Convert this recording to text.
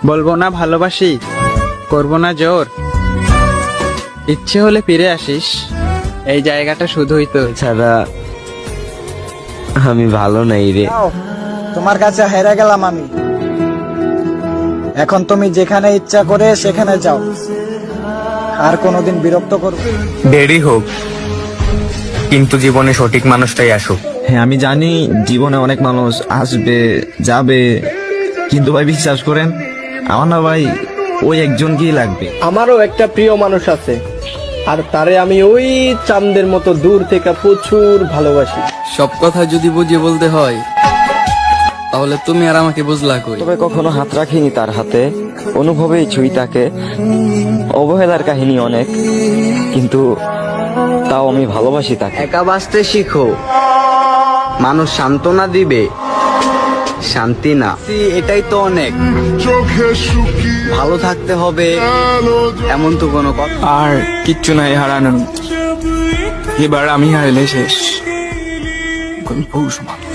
বলবো না ভালোবাসি, করবো না জোর, ইচ্ছে হলে ফিরে আসিস, এই জায়গাটা শুধুই তো। ছাড়া আমি ভালো নাই রে। তোমার কাছে হেরে গেলাম আমি। এখন তুমি যেখানে ইচ্ছা করে সেখানে যাও, আর কোনোদিন বিরক্ত করবে। দেরি হোক, কিন্তু জীবনে সঠিক মানুষটাই আসুক। হ্যাঁ আমি জানি জীবনে অনেক মানুষ আসবে যাবে, কিন্তু ভাই বিশ্বাস করেন আমার না ভাই ওই একজনকেই লাগবে। আমারও একটা প্রিয় মানুষ আছে, আর তারে আমি ওই চাঁদের মতো দূর থেকে প্রচুর ভালোবাসি। সব কথা যদি বুঝিয়ে বলতে হয়, তাহলে তুমি আর আমাকে বুঝলা কই। তবে কখনো হাত রাখিনি তার হাতে, অনুভবেই ছুঁই তাকে। অবহেলার কাহিনী অনেক, কিন্তু তাও আমি ভালোবাসি তাকে। একা বাঁচতে শিখো, মানুষ সান্ত্বনা দিবে, শান্তি না। এটাই তো অনেক। ভালো থাকতে হবে এমন তো কোনো কথা। আর কিচ্ছু নাই হারানোর, এবার আমি হারলে শেষ। গল্প সমাপ্ত।